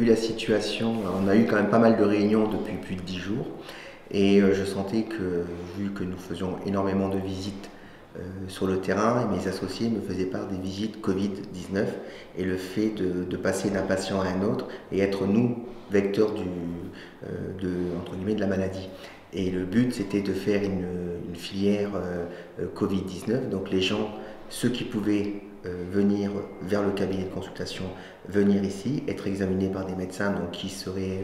vu la situation, on a eu quand même pas mal de réunions depuis plus de 10 jours et je sentais que, vu que nous faisions énormément de visites sur le terrain, et mes associés me faisaient part des visites Covid-19 et le fait de passer d'un patient à un autre et être nous vecteurs entre guillemets, de la maladie. Et le but, c'était de faire une filière Covid-19, donc les gens, ceux qui pouvaient venir vers le cabinet de consultation, venir ici, être examinés par des médecins donc, qui seraient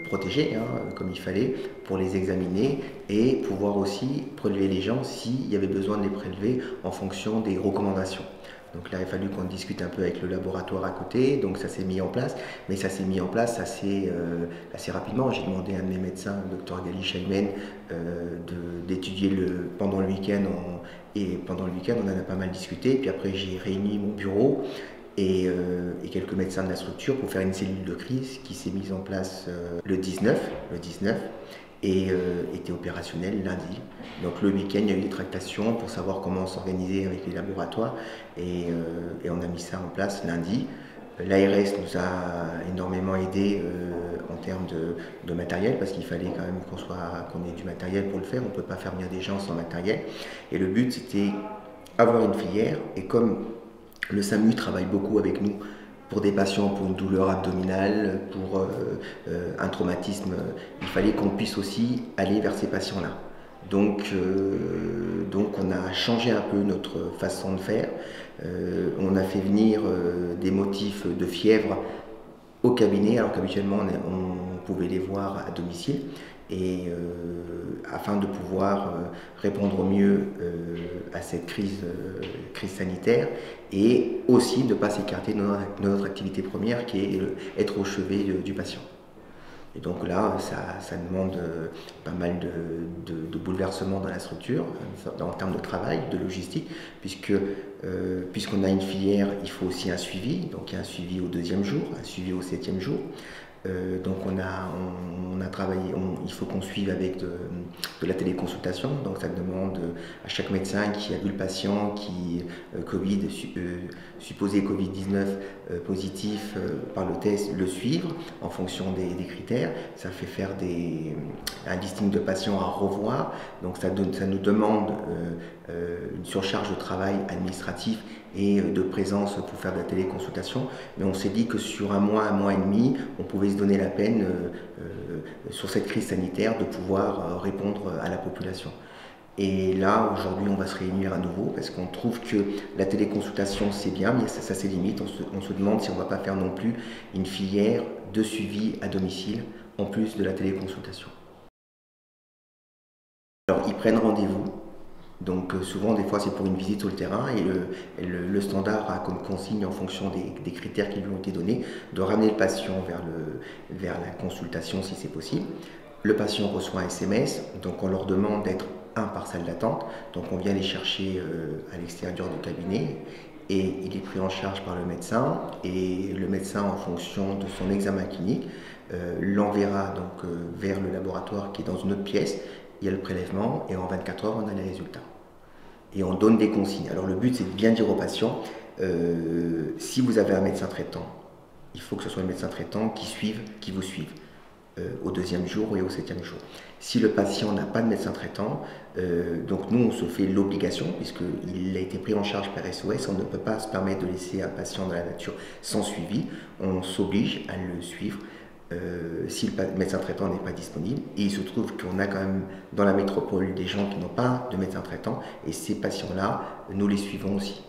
protégés comme il fallait pour les examiner et pouvoir aussi prélever les gens s'il y avait besoin de les prélever en fonction des recommandations. Donc là, il a fallu qu'on discute un peu avec le laboratoire à côté, donc ça s'est mis en place, mais ça s'est mis en place assez rapidement. J'ai demandé à un de mes médecins, le docteur Gali Chaimen, d'étudier pendant le week-end, et pendant le week-end, on en a pas mal discuté, puis après j'ai réuni mon bureau et quelques médecins de la structure pour faire une cellule de crise qui s'est mise en place le 19 et était opérationnel lundi. Donc le week-end, il y a eu des tractations pour savoir comment s'organiser avec les laboratoires et on a mis ça en place lundi. L'ARS nous a énormément aidé en termes de matériel parce qu'il fallait quand même qu'on ait du matériel pour le faire. On ne peut pas faire venir des gens sans matériel. Et le but, c'était avoir une filière. Et comme le SAMU travaille beaucoup avec nous pour des patients pour une douleur abdominale, pour un traumatisme, il fallait qu'on puisse aussi aller vers ces patients-là. Donc on a changé un peu notre façon de faire. On a fait venir des motifs de fièvre au cabinet, alors qu'habituellement on pouvait les voir à domicile. Et afin de pouvoir répondre au mieux à cette crise sanitaire et aussi de ne pas s'écarter de notre activité première qui est être au chevet du patient. Et donc là, ça demande pas mal de bouleversements dans la structure, en termes de travail, de logistique, puisqu'on a une filière, il faut aussi un suivi, donc il y a un suivi au 2e jour, un suivi au 7e jour. Donc on a travaillé, il faut qu'on suive avec de la téléconsultation, donc ça demande à chaque médecin qui a vu le patient qui supposé Covid-19 positif par le test, le suivre en fonction des critères. Ça fait faire un listing de patients à revoir, donc ça nous demande une surcharge de travail administratif et de présence pour faire de la téléconsultation, mais on s'est dit que sur un mois et demi, on pouvait se donner la peine sur cette crise sanitaire de pouvoir répondre à la population. Et là, aujourd'hui, on va se réunir à nouveau parce qu'on trouve que la téléconsultation, c'est bien, mais ça ses limites. On se demande si on ne va pas faire non plus une filière de suivi à domicile en plus de la téléconsultation. Alors, ils prennent rendez-vous. Donc souvent, des fois, c'est pour une visite sur le terrain et le standard a comme consigne, en fonction des critères qui lui ont été donnés, de ramener le patient vers la consultation si c'est possible. Le patient reçoit un SMS, donc on leur demande d'être par salle d'attente, donc on vient les chercher à l'extérieur du cabinet et il est pris en charge par le médecin et le médecin, en fonction de son examen clinique, l'enverra donc vers le laboratoire qui est dans une autre pièce. Il y a le prélèvement et en 24 heures, on a les résultats. Et on donne des consignes. Alors le but, c'est de bien dire aux patients, si vous avez un médecin traitant, il faut que ce soit le médecin traitant qui vous suive au 2e jour et au 7e jour. Si le patient n'a pas de médecin traitant, donc nous, on se fait l'obligation, puisqu'il a été pris en charge par SOS, on ne peut pas se permettre de laisser un patient dans la nature sans suivi, on s'oblige à le suivre. Si le médecin traitant n'est pas disponible, et il se trouve qu'on a quand même dans la métropole des gens qui n'ont pas de médecin traitant, et ces patients-là, nous les suivons aussi.